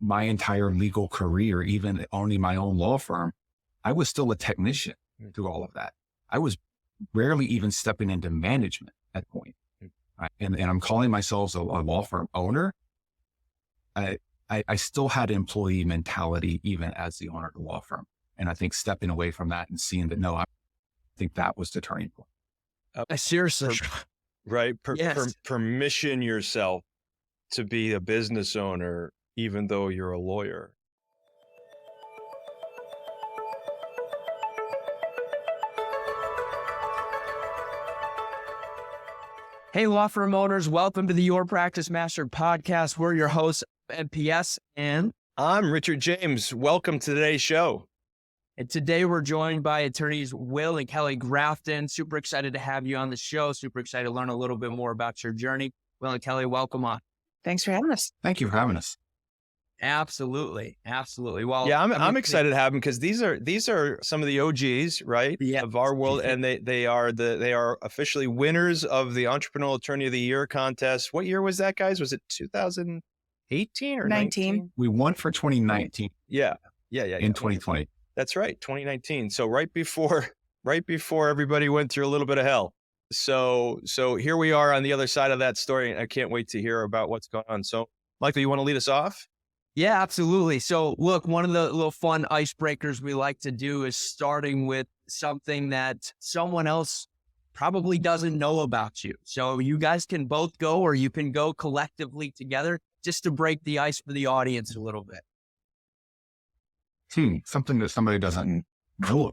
my entire legal career, even owning my own law firm, I was still a technician through all of that. I was rarely even stepping into management at that point. Right? And I'm calling myself a law firm owner. I still had employee mentality even as the owner of the law firm. And I think stepping away from that and seeing that, no, I think that was the turning point. Seriously. Right. Yes. Permission yourself to be a business owner, even though you're a lawyer. Hey, law firm owners, welcome to the Your Practice Master podcast. We're your hosts, NPS, and I'm Richard James. Welcome to today's show. And today we're joined by attorneys Will and Kelly Grafton. Super excited to have you on the show. Super excited to learn a little bit more about your journey. Will and Kelly, welcome on. Thanks for having us. Thank you for having us. Absolutely. Absolutely. Well, yeah, I'm excited to have them because these are some of the OGs, right? Yeah. Of our world. And they are officially winners of the Entrepreneurial Attorney of the Year contest. What year was that, guys? Was it 2018 or 19? We won for 2019. Yeah. In 2020. That's right. 2019. So right before everybody went through a little bit of hell. So here we are on the other side of that story. And I can't wait to hear about what's going on. So Michael, you want to lead us off? Yeah, absolutely. So look, one of the little fun icebreakers we like to do is starting with something that someone else probably doesn't know about you. So you guys can both go, or you can go collectively together just to break the ice for the audience a little bit. Something that somebody doesn't know.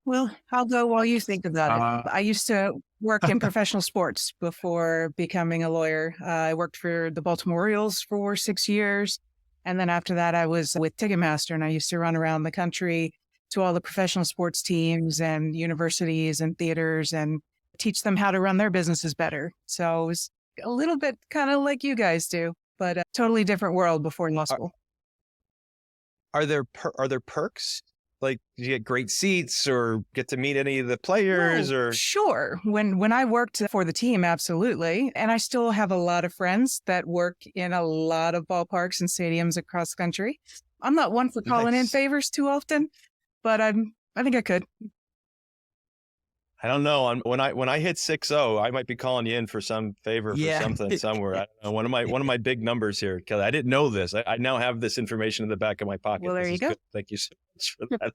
Well, I'll go while you think about it. I used to work in professional sports before becoming a lawyer. I worked for the Baltimore Orioles for 6 years. And then after that, I was with Ticketmaster, and I used to run around the country to all the professional sports teams and universities and theaters and teach them how to run their businesses better. So it was a little bit kind of like you guys do, but a totally different world before law school. Are there perks? Like, do you get great seats or get to meet any of the players? Well, or sure. When I worked for the team, absolutely. And I still have a lot of friends that work in a lot of ballparks and stadiums across the country. I'm not one for calling in favors too often, but I think I could. I don't know. When I hit 6-0, I might be calling you in for some favor for something somewhere. I don't know. One of my big numbers here, Kelly. I didn't know this. I now have this information in the back of my pocket. Well, there you go. Good. Thank you so much for that.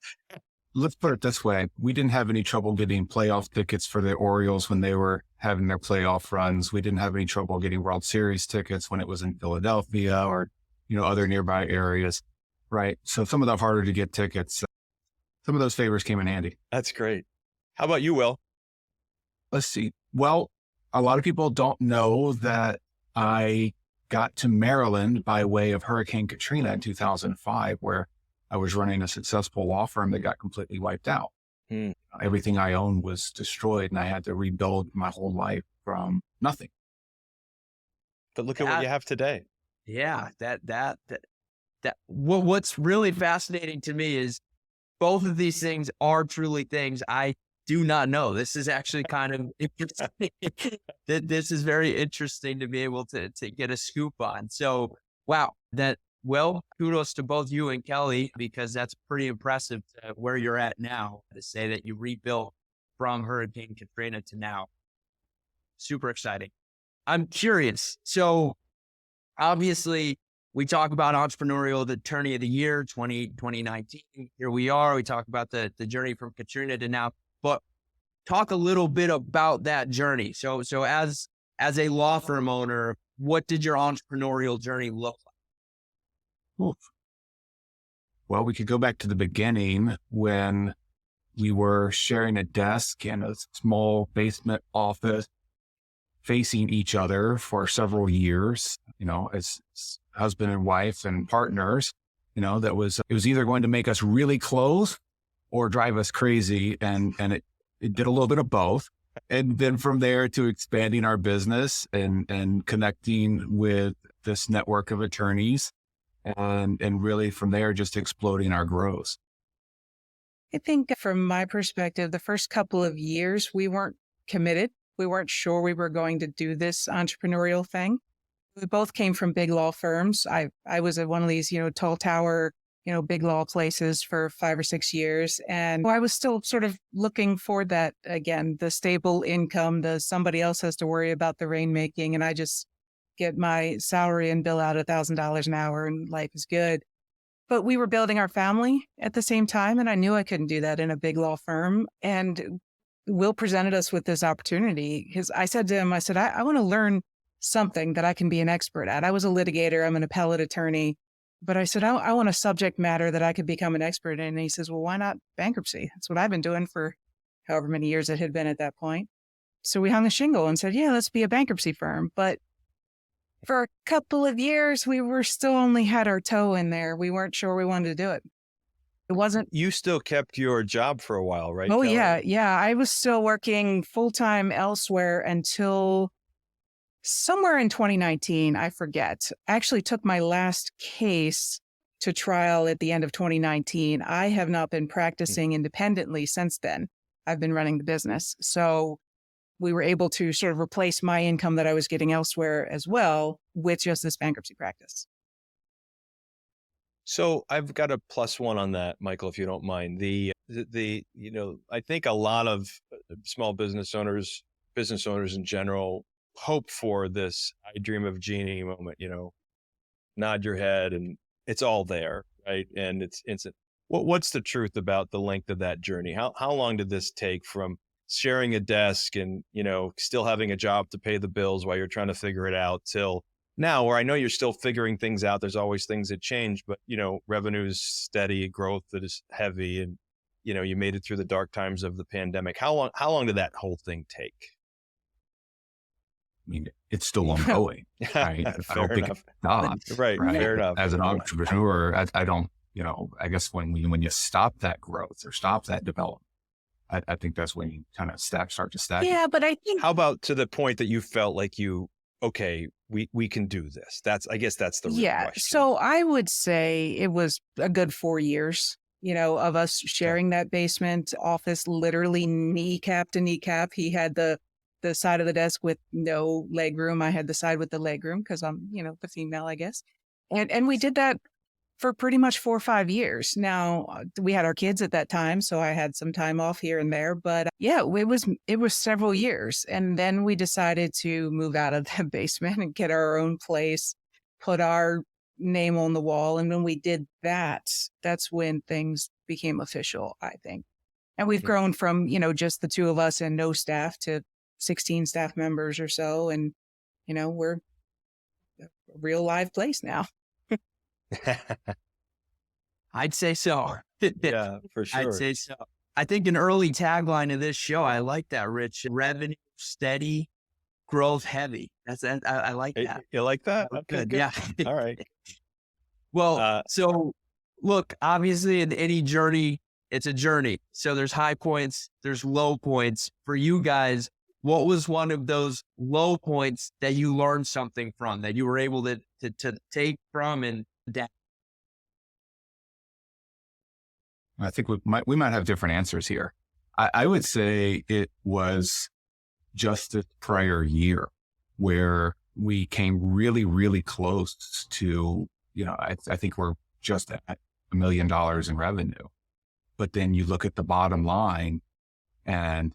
Let's put it this way. We didn't have any trouble getting playoff tickets for the Orioles when they were having their playoff runs. We didn't have any trouble getting World Series tickets when it was in Philadelphia or, other nearby areas. Right. So some of the harder to get tickets, some of those favors came in handy. That's great. How about you, Will? Let's see. Well, a lot of people don't know that I got to Maryland by way of Hurricane Katrina in 2005, where I was running a successful law firm that got completely wiped out. Everything I owned was destroyed, and I had to rebuild my whole life from nothing. But look at what you have today. Yeah, what's really fascinating to me is both of these things are truly things I do not know. This is actually kind of interesting. This is very interesting to be able to get a scoop on. So, wow, kudos to both you and Kelly, because that's pretty impressive to where you're at now, to say that you rebuilt from Hurricane Katrina to now. Super exciting. I'm curious. So obviously we talk about Entrepreneurial Attorney of the Year 2019. Here we are. We talk about the journey from Katrina to now, but talk a little bit about that journey. So as a law firm owner, what did your entrepreneurial journey look like? Oof. Well, we could go back to the beginning when we were sharing a desk in a small basement office facing each other for several years, as husband and wife and partners. It was either going to make us really close or drive us crazy. And it did a little bit of both. And then from there to expanding our business and connecting with this network of attorneys, and really from there, just exploding our growth. I think from my perspective, the first couple of years, we weren't committed. We weren't sure we were going to do this entrepreneurial thing. We both came from big law firms. I was at one of these, tall tower, big law places for 5 or 6 years. And I was still sort of looking for that again, the stable income, the somebody else has to worry about the rainmaking. And I just get my salary and bill out $1,000 an hour and life is good. But we were building our family at the same time. And I knew I couldn't do that in a big law firm. And Will presented us with this opportunity because I said to him, I want to learn something that I can be an expert at. I was a litigator. I'm an appellate attorney. But I said, I want a subject matter that I could become an expert in. And he says, well, why not bankruptcy? That's what I've been doing for however many years it had been at that point. So we hung a shingle and said, yeah, let's be a bankruptcy firm. But for a couple of years, we were still only had our toe in there. We weren't sure we wanted to do it. It wasn't. You still kept your job for a while, right? Oh, Kelly? yeah. Yeah. I was still working full-time elsewhere until somewhere in 2019, I forget. I actually took my last case to trial at the end of 2019. I have not been practicing independently since then. I've been running the business. So we were able to sort of replace my income that I was getting elsewhere as well with just this bankruptcy practice. So I've got a +1 on that, Michael, if you don't mind. I think a lot of small business owners in general, hope for this I dream of Jeannie moment, nod your head and it's all there, right? And it's instant. What's the truth about the length of that journey? How long did this take from sharing a desk and, still having a job to pay the bills while you're trying to figure it out till now, where I know you're still figuring things out. There's always things that change, but, revenue's steady, growth that is heavy, and, you made it through the dark times of the pandemic. How long did that whole thing take? I mean, it's still ongoing, right? I don't think it stops. Right. Fair enough. As an entrepreneur, I don't, I guess when you stop that growth or stop that development, I think that's when you kind of start to stagnate. Yeah, but I think. How about to the point that you felt like okay, we can do this? I guess that's the real question. So I would say it was a good 4 years, of us sharing that basement office, literally kneecap to kneecap. He had the side of the desk with no leg room. I had the side with the leg room because I'm, the female, I guess. And we did that for pretty much 4 or 5 years. Now we had our kids at that time, so I had some time off here and there, but it was several years. And then we decided to move out of the basement and get our own place, put our name on the wall. And when we did that, that's when things became official, I think. And we've grown from, just the two of us and no staff to 16 staff members or so. And, we're a real live place now. I'd say so. Yeah, for sure. I'd say so. I think an early tagline of this show, I like that, Rich. Revenue steady, growth heavy. I like that. You like that? Okay, good. Yeah. All right. Well, so look, obviously in any journey, it's a journey. So there's high points, there's low points. For you guys, what was one of those low points that you learned something from, that you were able to take from and adapt? I think we might have different answers here. I would say it was just the prior year where we came really, really close to, I think we're just at $1 million in revenue. But then you look at the bottom line and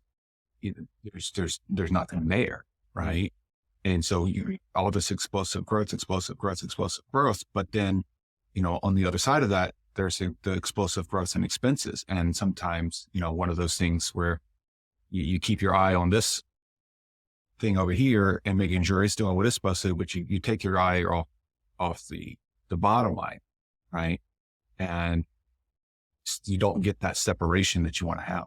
there's nothing there, right? And so all this explosive growth, but then, on the other side of that, there's the explosive growth in expenses. And sometimes, one of those things where you keep your eye on this thing over here and making sure it's doing what it's supposed to, but you take your eye off the bottom line, right? And you don't get that separation that you want to have.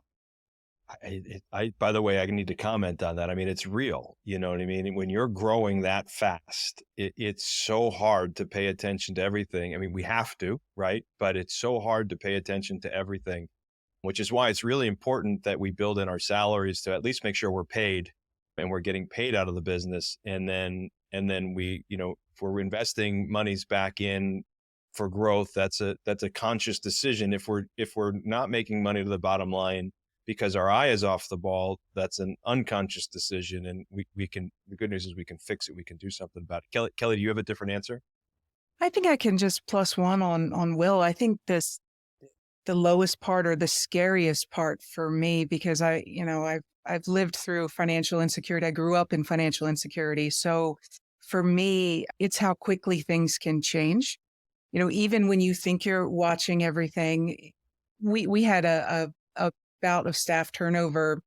By the way, I need to comment on that. I mean, it's real. You know what I mean? When you're growing that fast, it's so hard to pay attention to everything. I mean, we have to, right? But it's so hard to pay attention to everything, which is why it's really important that we build in our salaries to at least make sure we're paid and we're getting paid out of the business. And then we, if we're investing monies back in for growth, that's a conscious decision. If we're not making money to the bottom line, because our eye is off the ball, that's an unconscious decision. And we can, the good news is we can fix it. We can do something about it. Kelly, do you have a different answer? I think I can just plus one on Will. I think the lowest part or the scariest part for me, because I've lived through financial insecurity. I grew up in financial insecurity. So for me, it's how quickly things can change. Even when you think you're watching everything, we had a bout of staff turnover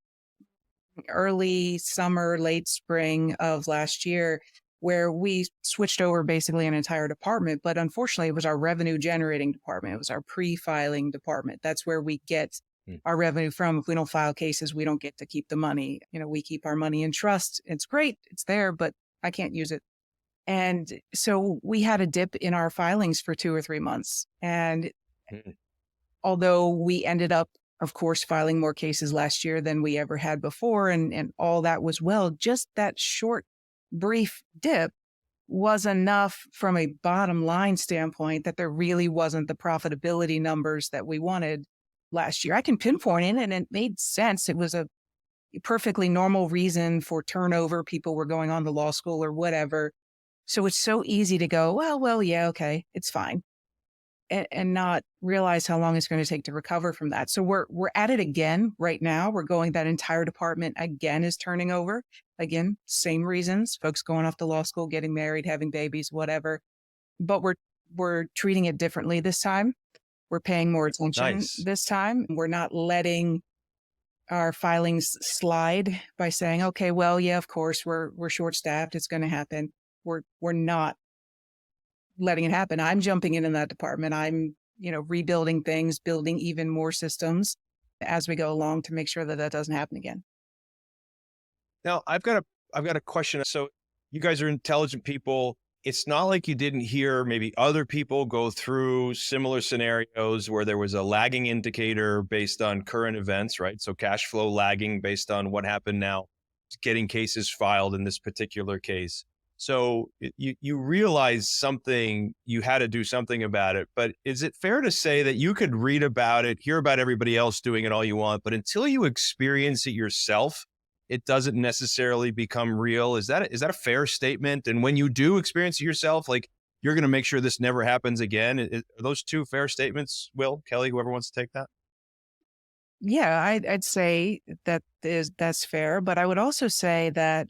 early summer, late spring of last year, where we switched over basically an entire department. But unfortunately, it was our revenue generating department. It was our pre-filing department. That's where we get our revenue from. If we don't file cases, we don't get to keep the money. We keep our money in trust. It's great. It's there, but I can't use it. And so we had a dip in our filings for 2 or 3 months. And although we ended up, of course, filing more cases last year than we ever had before, and all that was well, just that short, brief dip was enough from a bottom line standpoint that there really wasn't the profitability numbers that we wanted last year. I can pinpoint it, and it made sense. It was a perfectly normal reason for turnover. People were going on to law school or whatever. So it's so easy to go, well, yeah, okay, it's fine. And not realize how long it's going to take to recover from that. So we're at it again right now. We're going, that entire department again is turning over. Again, same reasons, folks going off to law school, getting married, having babies, whatever. But we're treating it differently this time. We're paying more attention this time. We're not letting our filings slide by saying, okay, well, yeah, of course, we're short-staffed. It's going to happen. We're not letting it happen. I'm jumping in that department. I'm, rebuilding things, building even more systems as we go along to make sure that doesn't happen again. Now, I've got a question. So you guys are intelligent people. It's not like you didn't hear maybe other people go through similar scenarios where there was a lagging indicator based on current events, right? So cash flow lagging based on what happened now, getting cases filed in this particular case. So you realize something, you had to do something about it, but is it fair to say that you could read about it, hear about everybody else doing it all you want, but until you experience it yourself, it doesn't necessarily become real? Is that a fair statement? And when you do experience it yourself, like, you're going to make sure this never happens again. Are those two fair statements, Will, Kelly, whoever wants to take that? Yeah, I'd say that's fair. But I would also say that,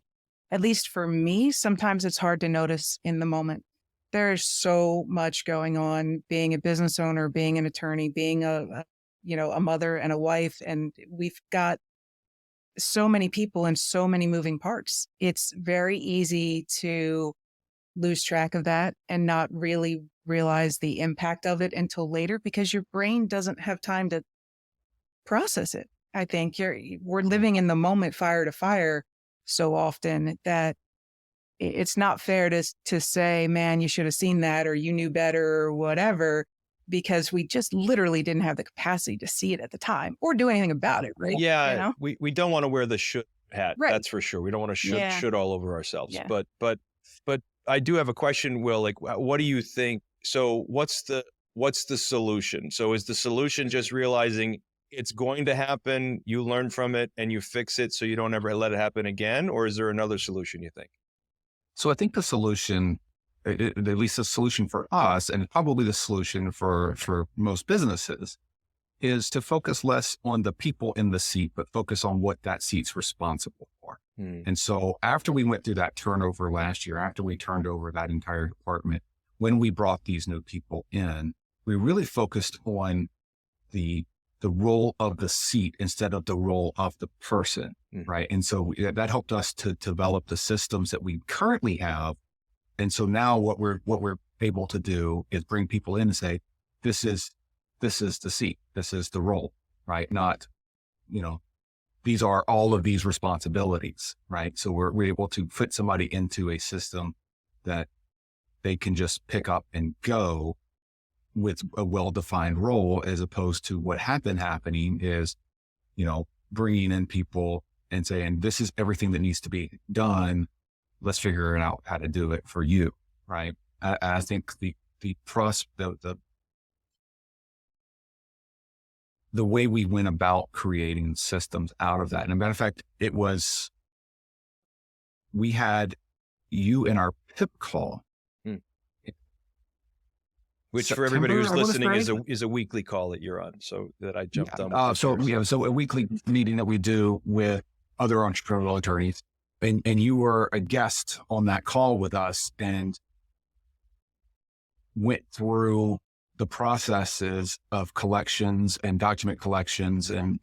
at least for me, sometimes it's hard to notice in the moment. There's so much going on, being a business owner, being an attorney, being a mother and a wife. And we've got so many people and so many moving parts. It's very easy to lose track of that and not really realize the impact of it until later, because your brain doesn't have time to process it. I think we're living in the moment, fire to fire, so often that it's not fair to say, man, you should have seen that, or you knew better, or whatever, because we just literally didn't have the capacity to see it at the time or do anything about it, right? Yeah, we don't want to wear the should hat. Right. That's for sure. We don't want to should all over ourselves. Yeah. But I do have a question, Will. Like, what do you think? So what's the solution? So is the solution just realizing it's going to happen, you learn from it, and you fix it so you don't ever let it happen again? Or is there another solution, you think? So I think the solution, at least the solution for us, and probably the solution for most businesses, is to focus less on the people in the seat, but focus on what that seat's responsible for. And so after we went through that turnover last year, after we turned over that entire department, when we brought these new people in, we really focused on the role of the seat instead of the role of the person, right? And so that helped us to develop the systems that we currently have. And so now what we're able to do is bring people in and say, this is the seat, this is the role, right? Not, these are all of these responsibilities, right? So we're able to fit somebody into a system that they can just pick up and go with a well-defined role, as opposed to what had been happening is, bringing in people and saying, this is everything that needs to be done. Let's figure out how to do it for you. Right. I think the the way we went about creating systems out of that. And as a matter of fact, we had you in our PIP call. Which for everybody who's listening is a weekly call that you're on. So that I jumped on. So a weekly meeting that we do with other entrepreneurial attorneys, and you were a guest on that call with us and went through the processes of collections and document collections. And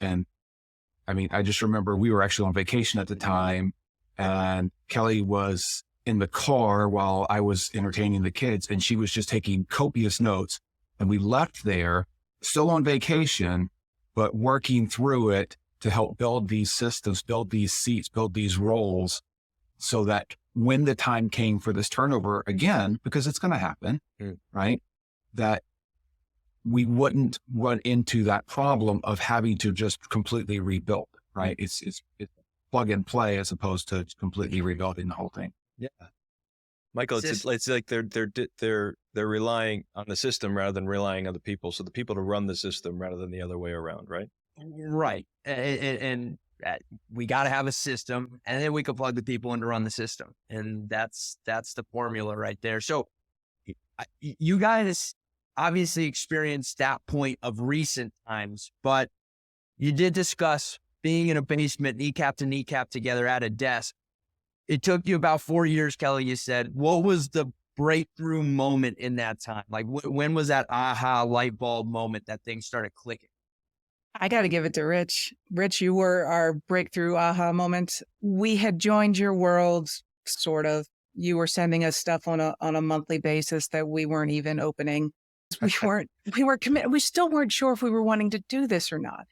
I mean, I just remember we were actually on vacation at the time, and Kelly was in the car while I was entertaining the kids, and she was just taking copious notes. And we left there still on vacation, but working through it to help build these systems, build these seats, build these roles, so that when the time came for this turnover again, because it's going to happen, right? That we wouldn't run into that problem of having to just completely rebuild, right? It's plug and play as opposed to completely rebuilding the whole thing. Yeah, Michael, it's like they're relying on the system rather than relying on the people. So the people to run the system rather than the other way around, right? Right, and we got to have a system, and then we can plug the people in to run the system, and that's the formula right there. So you guys obviously experienced that point of recent times, but you did discuss being in a basement, kneecap to kneecap together at a desk. It took you about 4 years, Kelly, you said. What was the breakthrough moment in that time? Like when was that aha light bulb moment that things started clicking? I got to give it to Rich. Rich, you were our breakthrough aha moment. We had joined your world, sort of. You were sending us stuff on a monthly basis that we weren't even opening. We were committed. We still weren't sure if we were wanting to do this or not.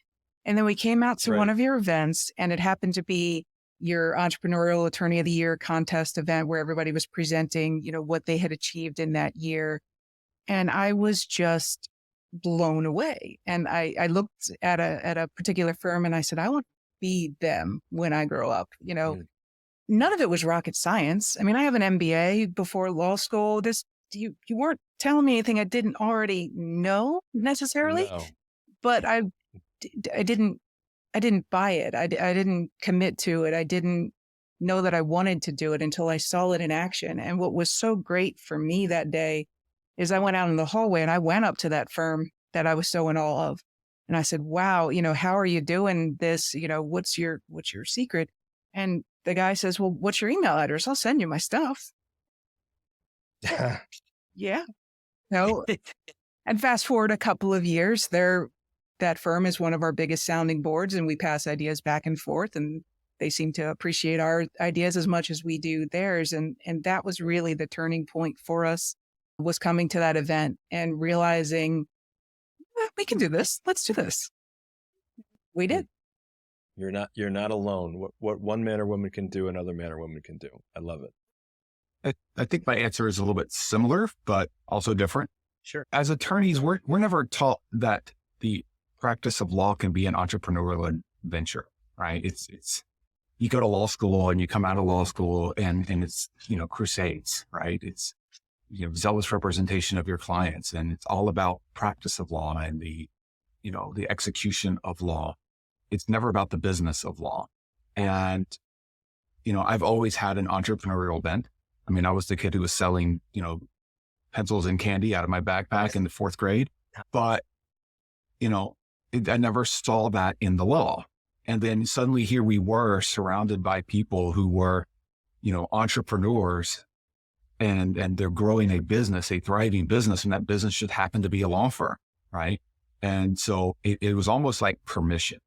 And then we came out to one of your events, and it happened to be your Entrepreneurial Attorney of the Year contest event where everybody was presenting, what they had achieved in that year. And I was just blown away. And I looked at a particular firm and I said, I want to be them when I grow up. None of it was rocket science. I mean, I have an MBA before law school. You weren't telling me anything I didn't already know necessarily, but I didn't buy it. I didn't commit to it. I didn't know that I wanted to do it until I saw it in action. And what was so great for me that day is I went out in the hallway and I went up to that firm that I was so in awe of. And I said, wow, how are you doing this? What's your secret? And the guy says, well, what's your email address? I'll send you my stuff. Yeah. No. And fast forward a couple of years, that firm is one of our biggest sounding boards, and we pass ideas back and forth, and they seem to appreciate our ideas as much as we do theirs. And that was really the turning point for us, was coming to that event and realizing we can do this. Let's do this. We did. You're not alone. What one man or woman can do, another man or woman can do. I love it. I think my answer is a little bit similar, but also different. Sure. As attorneys, we're never taught that the practice of law can be an entrepreneurial venture, right? It's you go to law school and you come out of law school and it's, crusades, right? It's, zealous representation of your clients, and it's all about practice of law and the execution of law. It's never about the business of law. And, I've always had an entrepreneurial bent. I mean, I was the kid who was selling, pencils and candy out of my backpack in the 4th grade, but, I never saw that in the law. And then suddenly here we were surrounded by people who were, entrepreneurs, and they're growing a business, a thriving business, and that business should happen to be a law firm, right? And so it was almost like permission,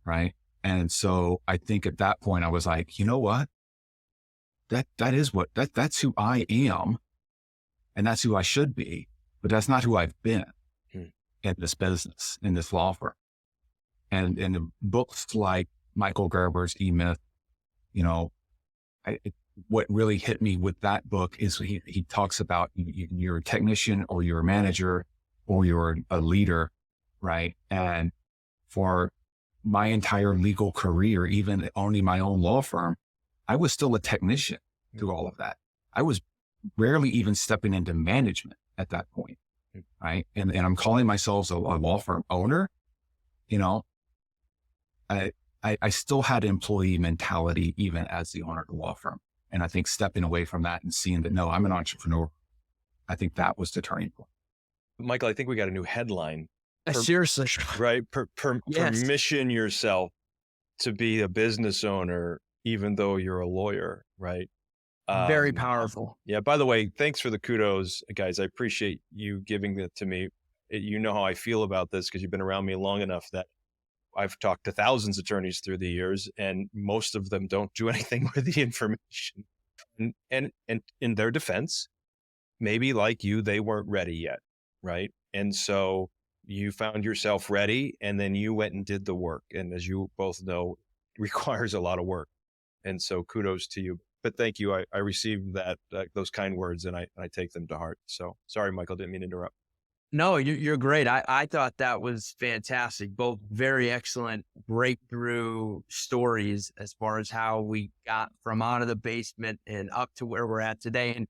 right? And so I think at that point I was like, you know what? That's who I am, and that's who I should be, but that's not who I've been in this business, in this law firm. And in books like Michael Gerber's E-Myth, what really hit me with that book is he talks about you're a technician or you're a manager or you're a leader, right? And for my entire legal career, even owning my own law firm, I was still a technician through all of that. I was rarely even stepping into management at that point. right? And I'm calling myself a law firm owner, you know, I still had employee mentality even as the owner of the law firm. And I think stepping away from that and seeing that, no, I'm an entrepreneur, I think that was the turning point. Michael, I think we got a new headline. Seriously. Right? Yes. Permission yourself to be a business owner, even though you're a lawyer, right? Very powerful. Yeah. By the way, thanks for the kudos, guys. I appreciate you giving that to me. You know how I feel about this because you've been around me long enough that I've talked to thousands of attorneys through the years, and most of them don't do anything with the information. And in their defense, maybe like you, they weren't ready yet, right? And so you found yourself ready, and then you went and did the work. And as you both know, it requires a lot of work. And so kudos to you. But thank you. I received that those kind words, and I take them to heart. So sorry, Michael, didn't mean to interrupt. No, you're great. I thought that was fantastic. Both very excellent breakthrough stories as far as how we got from out of the basement and up to where we're at today. And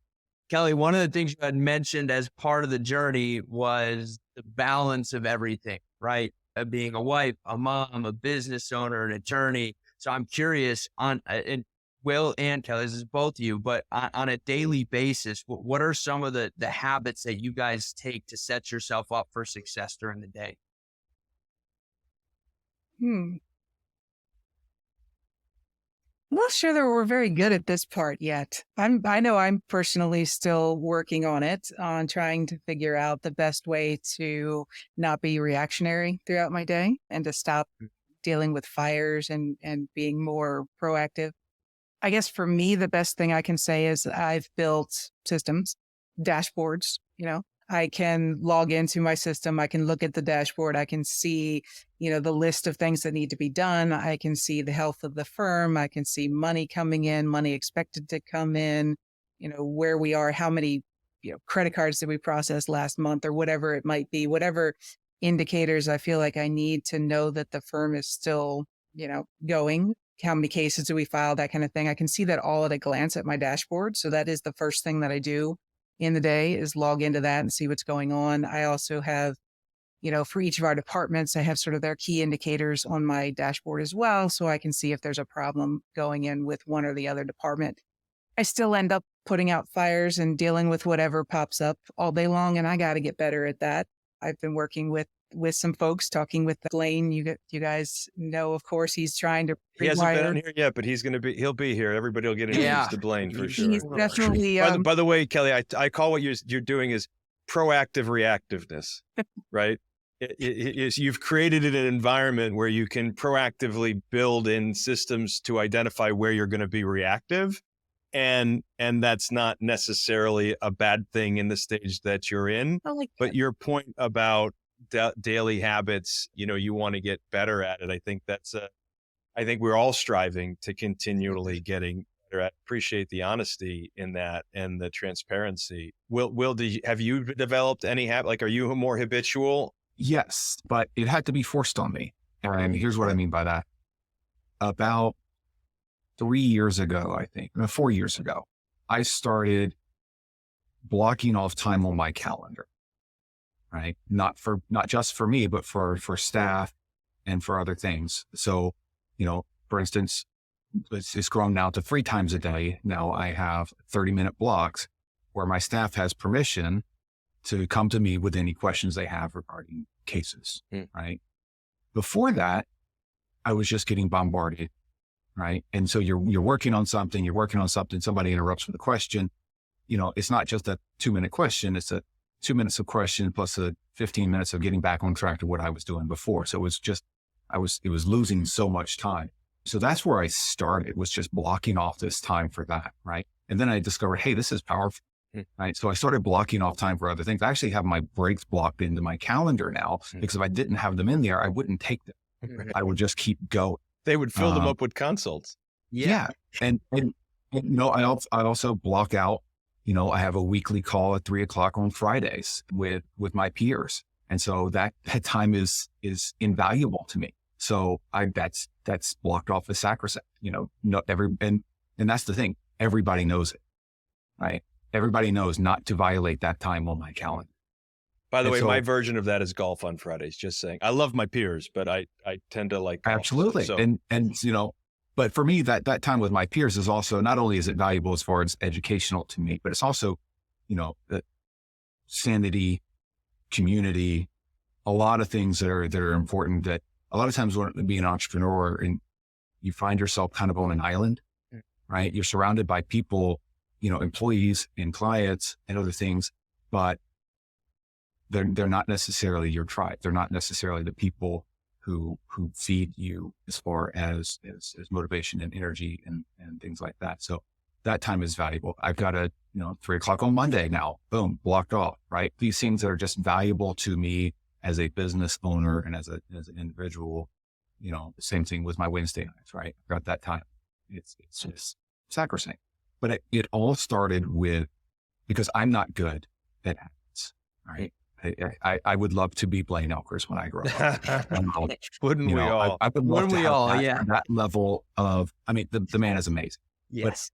Kelly, one of the things you had mentioned as part of the journey was the balance of everything, right? Being a wife, a mom, a business owner, an attorney. So I'm curious and Will and Kelly, this is both of you, but on a daily basis, what are some of the habits that you guys take to set yourself up for success during the day? I'm not sure that we're very good at this part yet. I know I'm personally still working on it, on trying to figure out the best way to not be reactionary throughout my day and to stop dealing with fires and being more proactive. I guess for me, the best thing I can say is I've built systems, dashboards, I can log into my system. I can look at the dashboard. I can see, the list of things that need to be done. I can see the health of the firm. I can see money coming in, money expected to come in, where we are, how many, credit cards did we process last month or whatever it might be, whatever indicators I feel like I need to know that the firm is still, going. How many cases do we file, that kind of thing. I can see that all at a glance at my dashboard. So that is the first thing that I do in the day is log into that and see what's going on. I also have, for each of our departments, I have sort of their key indicators on my dashboard as well. So I can see if there's a problem going in with one or the other department. I still end up putting out fires and dealing with whatever pops up all day long. And I got to get better at that. I've been working with some folks, talking with Blaine. You guys know, of course, he's trying to He hasn't been on here yet, but he'll be here. Everybody will get introduced to Blaine for sure. He's definitely. By the way, Kelly, I call what you're doing is proactive reactiveness, right? You've created an environment where you can proactively build in systems to identify where you're going to be reactive. And that's not necessarily a bad thing in the stage that you're in. But your point about daily habits, you want to get better at it. I think I think we're all striving to continually getting better at. Appreciate the honesty in that and the transparency. Will, have you developed any habit? Like, are you more habitual? Yes, but it had to be forced on me. And here's what I mean by that. About 3 years ago, I think, 4 years ago, I started blocking off time on my calendar, right? Not just for me, but for staff and for other things. So, for instance, it's grown now to 3 times a day. Now I have 30-minute blocks where my staff has permission to come to me with any questions they have regarding cases, right? Before that, I was just getting bombarded, right? And so you're working on something, somebody interrupts with a question. It's not just a 2-minute question, it's a 2 minutes of question plus a 15 minutes of getting back on track to what I was doing before. So it was just, it was losing so much time. So that's where I started, was just blocking off this time for that, right? And then I discovered, hey, this is powerful, right? So I started blocking off time for other things. I actually have my breaks blocked into my calendar now, because if I didn't have them in there, I wouldn't take them. I would just keep going. They would fill them up with consults. Yeah. And I also block out, I have a weekly call at 3:00 on Fridays with my peers. And so that time is invaluable to me. So that's blocked off as sacrosanct, and that's the thing. Everybody knows it, right? Everybody knows not to violate that time on my calendar. By the And way, my so version of that is golf on Fridays. Just saying, I love my peers, but I tend to like golf. absolutely. So And, but for me, that time with my peers is also, not only is it valuable as far as educational to me, but it's also, the sanity, community, a lot of things that are important, that a lot of times when being an entrepreneur and you find yourself kind of on an island, right? You're surrounded by people, employees and clients and other things, but they're not necessarily your tribe. They're not necessarily the people who feed you as far as motivation and energy and things like that. So that time is valuable. I've got 3:00 on Monday now, boom, blocked off, right? These things that are just valuable to me as a business owner and as an individual. Same thing with my Wednesday nights, right? I've got that time. It's just sacrosanct. But it all started because I'm not good at habits, right? I would love to be Blaine Elkers when I grow up. wouldn't we all? I would love Wouldn't to we have all? that, Yeah. that level of, the man is amazing. Yes.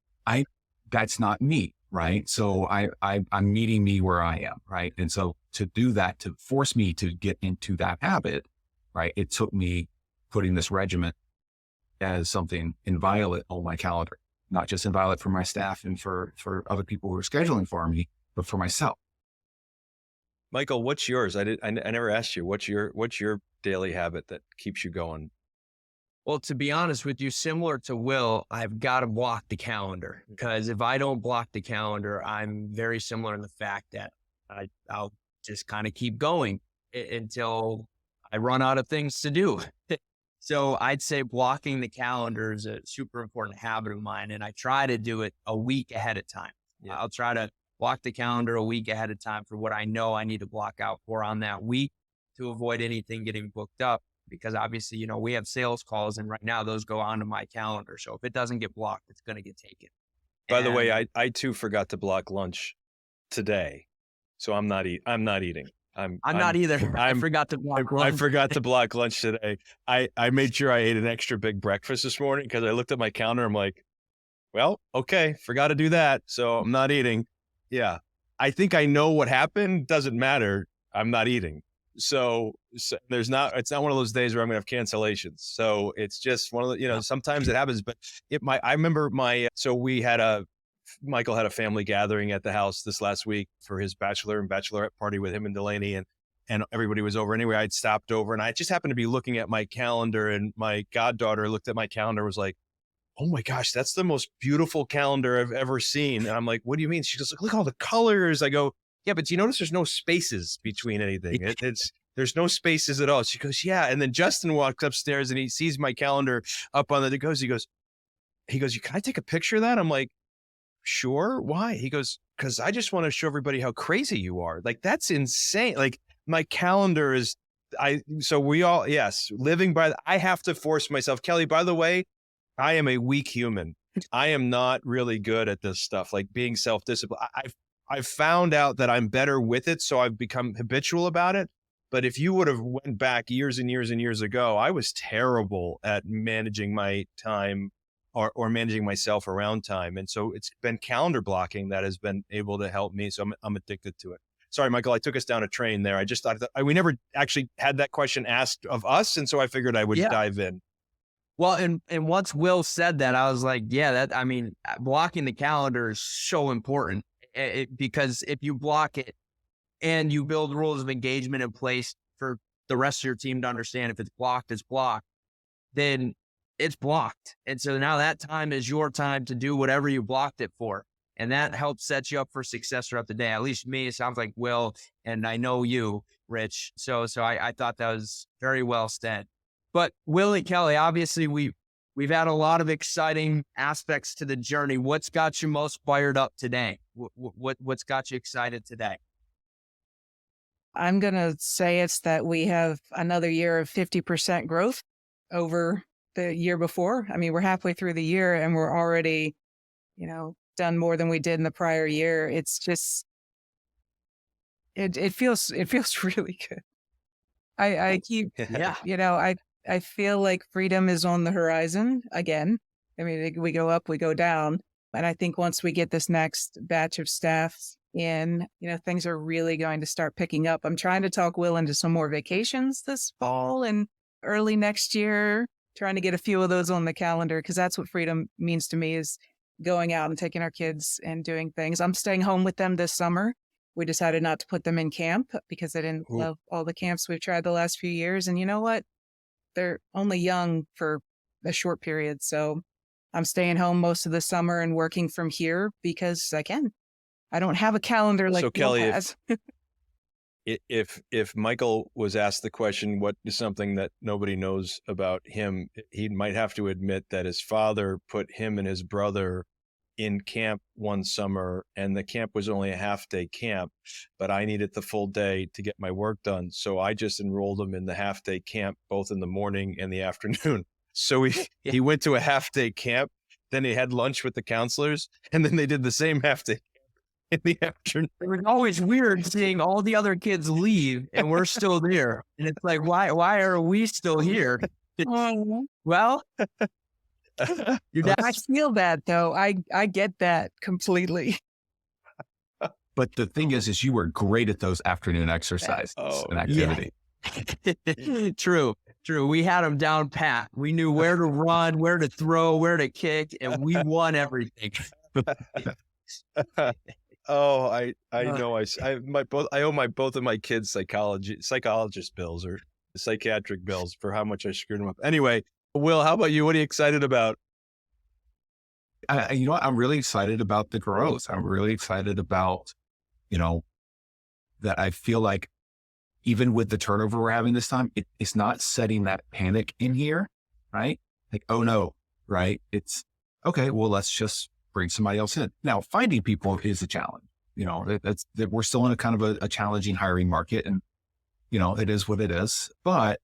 That's not me, right? So I'm meeting me where I am, right? And so to do that, to force me to get into that habit, right? It took me putting this regiment as something inviolate on my calendar, not just inviolate for my staff and for other people who are scheduling for me, but for myself. Michael, what's yours? I never asked you. What's your daily habit that keeps you going? Well, to be honest with you, similar to Will, I've got to block the calendar, because if I don't block the calendar, I'm very similar in the fact that I'll just kind of keep going until I run out of things to do. So I'd say blocking the calendar is a super important habit of mine, and I try to do it a week ahead of time. Yeah. I'll try to block the calendar a week ahead of time for what I know I need to block out for on that week to avoid anything getting booked up. Because obviously, we have sales calls, and right now those go onto my calendar. So if it doesn't get blocked, it's going to get taken. By the way, I too forgot to block lunch today, so I'm not eating. I'm not either. I forgot to block lunch. I forgot to block lunch today. I made sure I ate an extra big breakfast this morning because I looked at my calendar. I'm like, well, okay, forgot to do that, so I'm not eating. Yeah, I think I know what happened. Doesn't matter. I'm not eating. So it's not one of those days where I'm gonna have cancellations. So it's just one of the, sometimes it happens, but I remember Michael had a family gathering at the house this last week for his bachelor and bachelorette party with him and Delaney, and everybody was over. Anyway, I'd stopped over and I just happened to be looking at my calendar, and my goddaughter looked at my calendar, was like, oh my gosh, that's the most beautiful calendar I've ever seen. And I'm like, what do you mean? She goes, look at all the colors. I go, yeah, but you notice there's no spaces between anything. There's no spaces at all. She goes, yeah. And then Justin walks upstairs and he sees my calendar up on he goes, can I take a picture of that? I'm like, sure. Why? He goes, because I just want to show everybody how crazy you are. Like, that's insane. Like, my calendar is, living by, I have to force myself. Kelly, by the way, I am a weak human. I am not really good at this stuff, like being self-disciplined. I've found out that I'm better with it, so I've become habitual about it. But if you would have went back years and years and years ago, I was terrible at managing my time or managing myself around time. And so it's been calendar blocking that has been able to help me. So I'm addicted to it. Sorry, Michael, I took us down a train there. I just thought we never actually had that question asked of us. And so I figured I would dive in. Well, and once Will said that, I was like, yeah, blocking the calendar is so important. Because if you block it and you build rules of engagement in place for the rest of your team to understand, if it's blocked, then it's blocked. And so now that time is your time to do whatever you blocked it for. And that helps set you up for success throughout the day. At least me, it sounds like Will, and I know you, Rich. So I thought that was very well said. But Will and Kelly, obviously we've had a lot of exciting aspects to the journey. What's got you most fired up today? What's got you excited today? I'm going to say it's that we have another year of 50% growth over the year before. I mean, we're halfway through the year and we're already, done more than we did in the prior year. It's just, it feels really good. I keep, I feel like freedom is on the horizon again. I mean, we go up, we go down. And I think once we get this next batch of staff in, things are really going to start picking up. I'm trying to talk Will into some more vacations this fall and early next year, trying to get a few of those on the calendar, because that's what freedom means to me, is going out and taking our kids and doing things. I'm staying home with them this summer. We decided not to put them in camp because they didn't love all the camps we've tried the last few years. And you know what? They're only young for a short period. So I'm staying home most of the summer and working from here because I can. I don't have a calendar like So Kelly, Will has. if Michael was asked the question, what is something that nobody knows about him, he might have to admit that his father put him and his brother in camp one summer, and the camp was only a half-day camp, but I needed the full day to get my work done. So I just enrolled him in the half-day camp, both in the morning and the afternoon. So he went to a half-day camp, then he had lunch with the counselors, and then they did the same half-day in the afternoon. It was always weird seeing all the other kids leave and we're still there. And it's like, why are we still here? Well, I feel that though. I get that completely. But the thing is you were great at those afternoon exercises and activity. Yeah. True. We had them down pat. We knew where to run, where to throw, where to kick, and we won everything. Oh, I know. I owe both of my kids psychologist bills or psychiatric bills for how much I screwed them up. Anyway, Will, how about you? What are you excited about? You know what? I'm really excited about the growth. I'm really excited about, that I feel like even with the turnover we're having this time, it's not setting that panic in here, right? Like, oh no, right? It's okay. Well, let's just bring somebody else in. Now, finding people is a challenge. We're still in a kind of a challenging hiring market, and it is what it is. But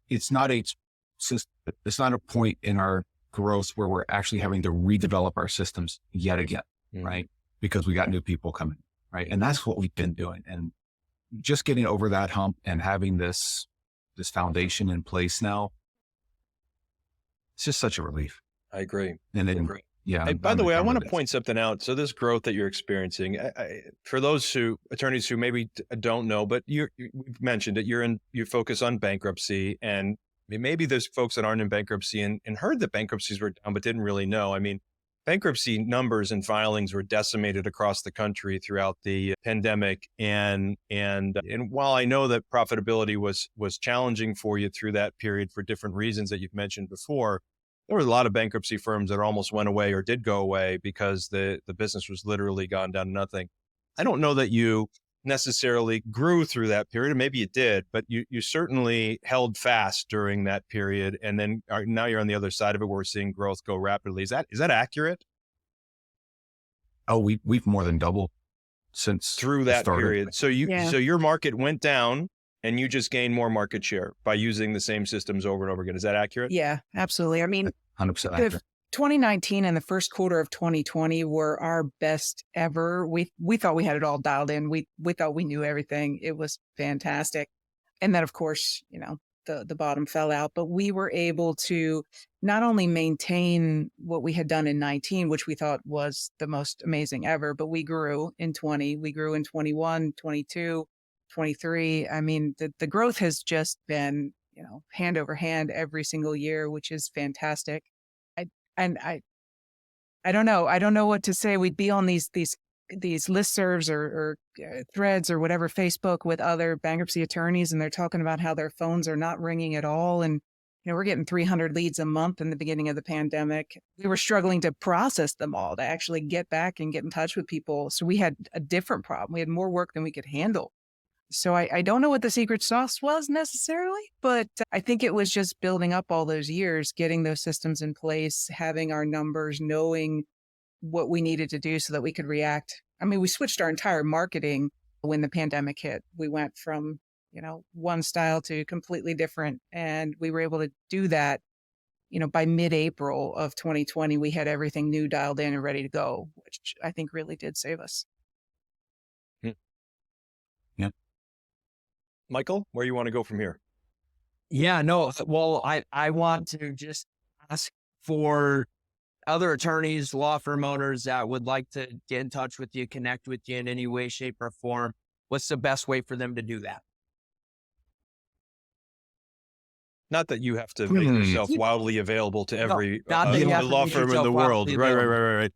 it's not a point in our growth where we're actually having to redevelop our systems yet again, right? Because we got new people coming, right? And that's what we've been doing. And just getting over that hump and having this foundation in place now, it's just such a relief. I agree. And then, Hey, by the way, I want to point something out. So this growth that you're experiencing, for those attorneys who maybe don't know, but you mentioned it, you focus on bankruptcy, and maybe there's folks that aren't in bankruptcy and heard that bankruptcies were down, but didn't really know. I mean, bankruptcy numbers and filings were decimated across the country throughout the pandemic. And while I know that profitability was challenging for you through that period for different reasons that you've mentioned before, there were a lot of bankruptcy firms that almost went away or did go away because the business was literally gone down to nothing. I don't know that you necessarily grew through that period, or maybe you did, but you certainly held fast during that period. And then now you're on the other side of it where we're seeing growth go rapidly. Is that accurate? Oh, we've more than doubled since through that period. So so your market went down and you just gained more market share by using the same systems over and over again. Is that accurate? Yeah, absolutely. I mean, 100% accurate. 2019 and the first quarter of 2020 were our best ever. We thought we had it all dialed in. We thought we knew everything. It was fantastic. And then, of course, the bottom fell out. But we were able to not only maintain what we had done in 19, which we thought was the most amazing ever, but we grew in 20. We grew in 21, 22, 23. I mean, the growth has just been, hand over hand every single year, which is fantastic. I don't know. I don't know what to say. We'd be on these listservs or threads or whatever, Facebook, with other bankruptcy attorneys, and they're talking about how their phones are not ringing at all. And, we're getting 300 leads a month in the beginning of the pandemic. We were struggling to process them all, to actually get back and get in touch with people. So we had a different problem. We had more work than we could handle. So I don't know what the secret sauce was necessarily, but I think it was just building up all those years, getting those systems in place, having our numbers, knowing what we needed to do so that we could react. I mean, we switched our entire marketing when the pandemic hit. We went from, one style to completely different. And we were able to do that, by mid-April of 2020, we had everything new dialed in and ready to go, which I think really did save us. Yeah. Michael, where you want to go from here? Yeah, no. Well, I want to just ask for other attorneys, law firm owners that would like to get in touch with you, connect with you in any way, shape, or form, what's the best way for them to do that? Not that you have to make yourself wildly available to every not that you have to law make firm in yourself the world. wildly Right. available.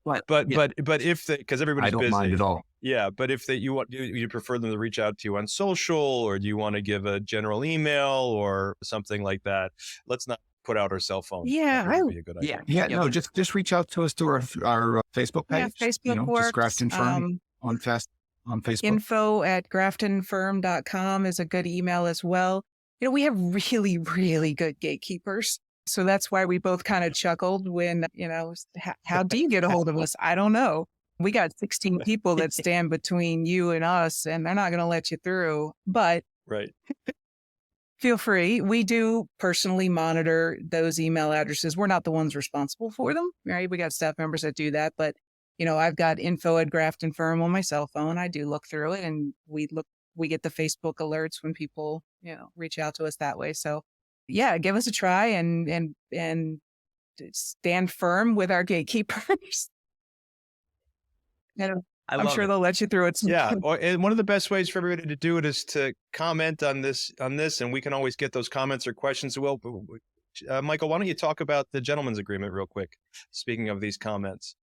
But if they, because everybody's I don't busy. mind at all. Yeah, but if you prefer them to reach out to you on social, or do you want to give a general email or something like that? Let's not put out our cell phones. Yeah, That would be a good idea. Yeah, no, just reach out to us to our Facebook page. Yeah, Facebook works. Just Grafton Firm on Facebook. info@graftonfirm.com is a good email as well. We have really, really good gatekeepers. So that's why we both kind of chuckled when, how do you get a hold of us? I don't know. We got 16 people that stand between you and us, and they're not going to let you through. But Right. feel free. We do personally monitor those email addresses. We're not the ones responsible for them, right? We got staff members that do that. But, I've got info@Grafton Firm on my cell phone. I do look through it, and we get the Facebook alerts when people, reach out to us that way. So yeah, give us a try and stand firm with our gatekeepers. And I'm sure they'll let you through it. Yeah. And one of the best ways for everybody to do it is to comment on this, and we can always get those comments or questions. Well, Michael, why don't you talk about the gentleman's agreement real quick? Speaking of these comments.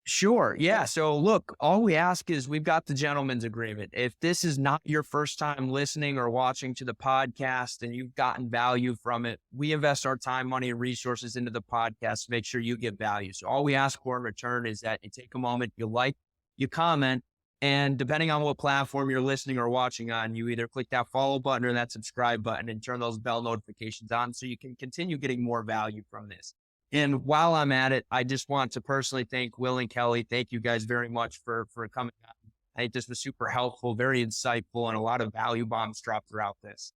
Sure. Yeah. So look, all we ask is we've got the gentleman's agreement. If this is not your first time listening or watching to the podcast and you've gotten value from it, we invest our time, money, and resources into the podcast to make sure you get value. So all we ask for in return is that you take a moment, you like, you comment, and depending on what platform you're listening or watching on, you either click that follow button or that subscribe button and turn those bell notifications on so you can continue getting more value from this. And while I'm at it, I just want to personally thank Will and Kelly. Thank you guys very much for coming on. I think this was super helpful, very insightful, and a lot of value bombs dropped throughout this.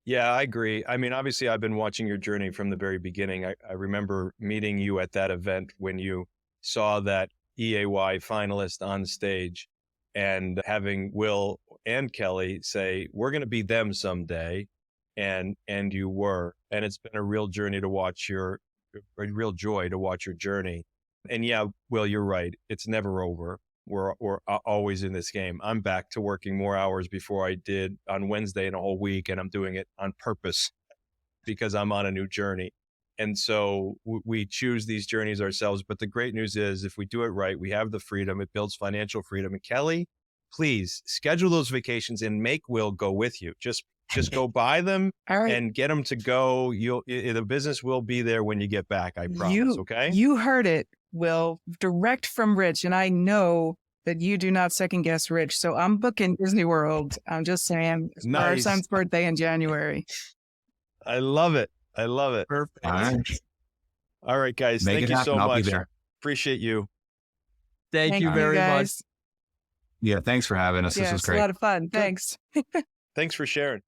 Yeah, I agree. I mean, obviously, I've been watching your journey from the very beginning. I remember meeting you at that event when you saw that EAY finalist on stage and having Will and Kelly say, we're going to be them someday. And you were. And it's been a real journey to watch a real joy to watch your journey. And yeah, Will, you're right. It's never over. We're always in this game. I'm back to working more hours before I did on Wednesday in a whole week. And I'm doing it on purpose because I'm on a new journey. And so we choose these journeys ourselves. But the great news is if we do it right, we have the freedom. It builds financial freedom. And Kelly, please schedule those vacations and make Will go with you. Just go buy them and get them to go. The business will be there when you get back. I promise. Okay. You heard it, Will, direct from Rich. And I know that you do not second guess Rich. So I'm booking Disney World. I'm just saying, it's nice. our son's birthday in January. I love it. Perfect. All right, guys. Thank you so much. Appreciate you. Thank you very much. Yeah. Thanks for having us. This was great. It's a lot of fun. Thanks. Thanks for sharing.